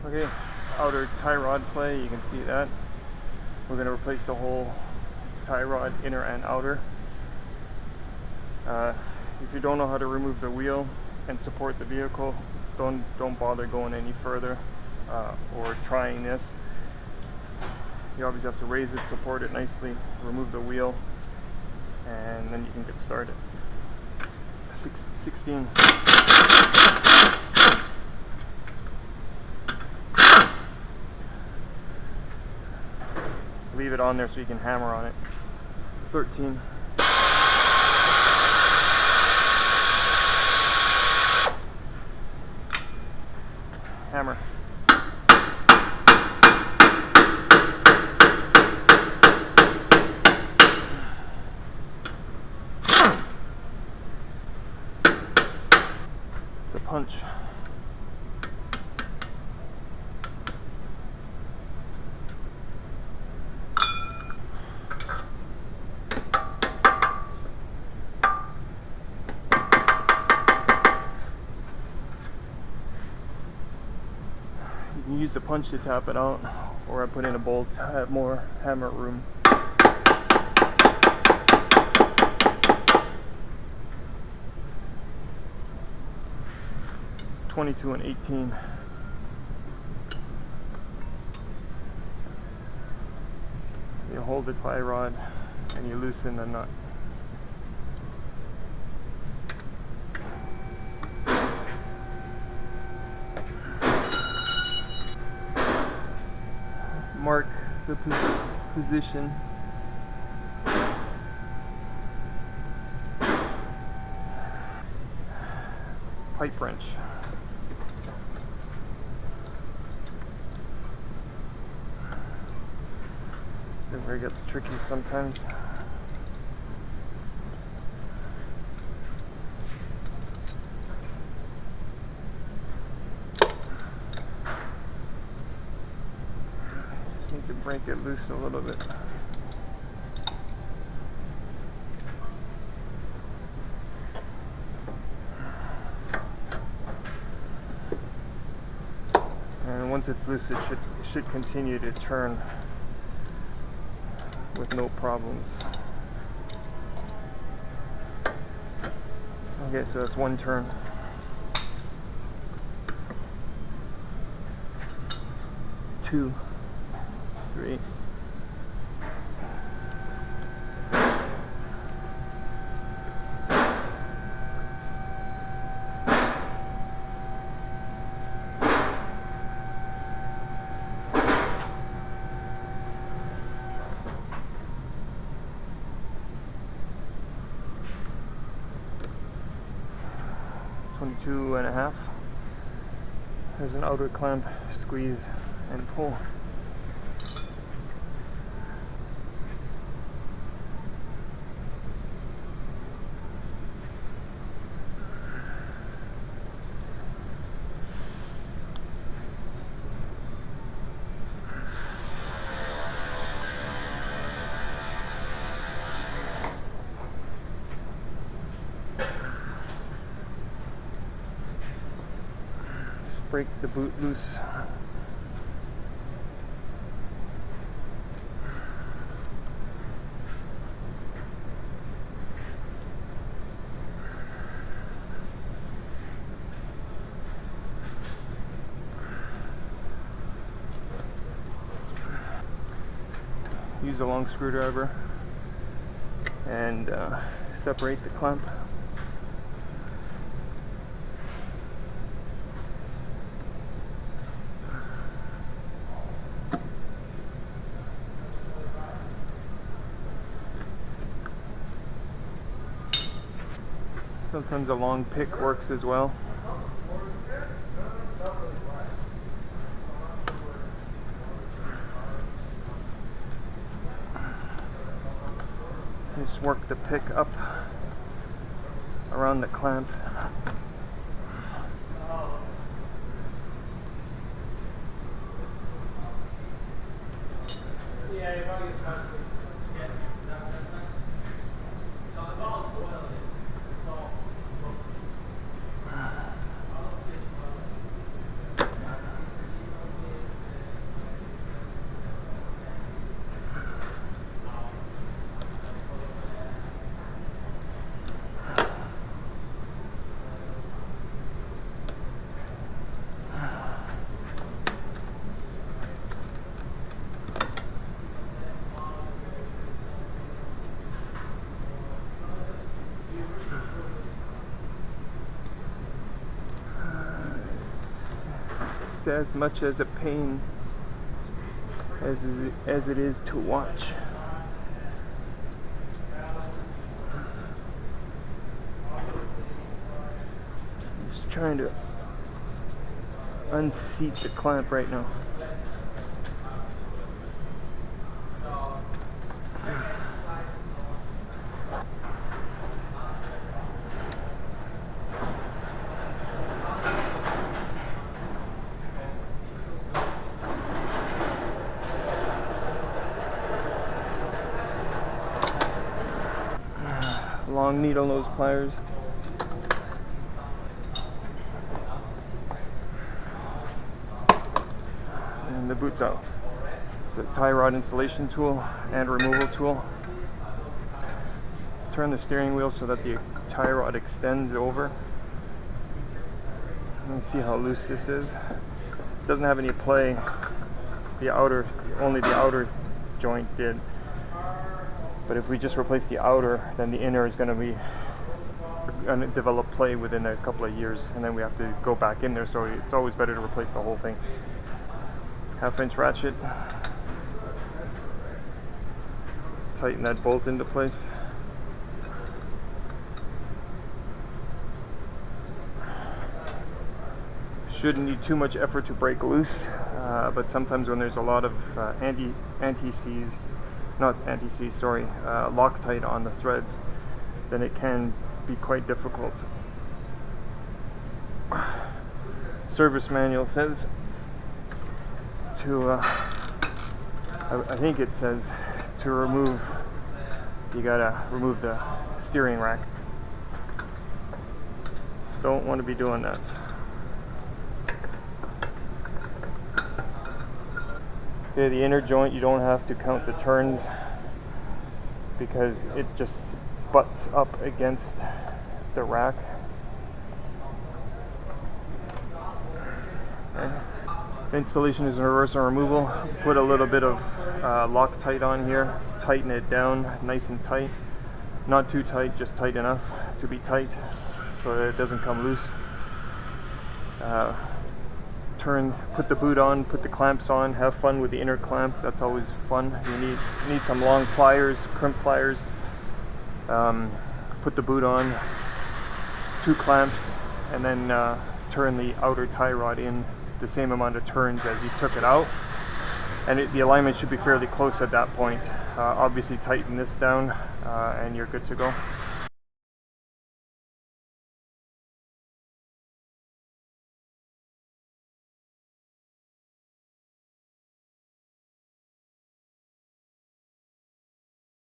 Okay, outer tie rod play, you can see that. We're going to replace the whole tie rod, inner and outer. If you don't know how to remove the wheel and support the vehicle, don't bother going any further or trying this. You always have to raise it, support it nicely, remove the wheel, and then you can get started. 16. Leave it on there so you can hammer on it. 13. Hammer. It's a punch. You can use the punch to tap it out, or I put in a bolt to have more hammer room. It's 22 and 18. You hold the tie rod and you loosen the nut. Mark the position. Pipe wrench. See where it gets tricky sometimes. Need to break it loose a little bit. And once it's loose, it should continue to turn with no problems. Okay, so that's one turn. 2, 3. Two and a half. There's an outer clamp, squeeze and pull. Break the boot loose. Use a long screwdriver and separate the clamp. Sometimes a long pick works as well. Just work the pick up around the clamp. as much as a pain as it is to watch. Just trying to unseat the clamp right now. Long needle nose pliers. And the boot's out. It's a tie rod installation tool and removal tool. Turn the steering wheel so that the tie rod extends over. Let me see how loose this is. It doesn't have any play. Only the outer joint did. But if we just replace the outer, then the inner is going to develop play within a couple of years, and then we have to go back in there, so it's always better to replace the whole thing. 1/2-inch ratchet. Tighten that bolt into place. Shouldn't need too much effort to break loose, but sometimes when there's a lot of Loctite on the threads, then it can be quite difficult. Service manual says to, I think it says to remove, you gotta remove the steering rack. Don't want to be doing that. Okay, the inner joint, you don't have to count the turns because it just butts up against the rack. Okay. Installation is in reverse and removal. Put a little bit of Loctite on here, tighten it down nice and tight. Not too tight, just tight enough to be tight so that it doesn't come loose. Put the boot on, put the clamps on, have fun with the inner clamp. That's always fun. You need some long pliers, crimp pliers. Put the boot on, 2 clamps, and then turn the outer tie rod in the same amount of turns as you took it out. And the alignment should be fairly close at that point. Obviously tighten this down and you're good to go.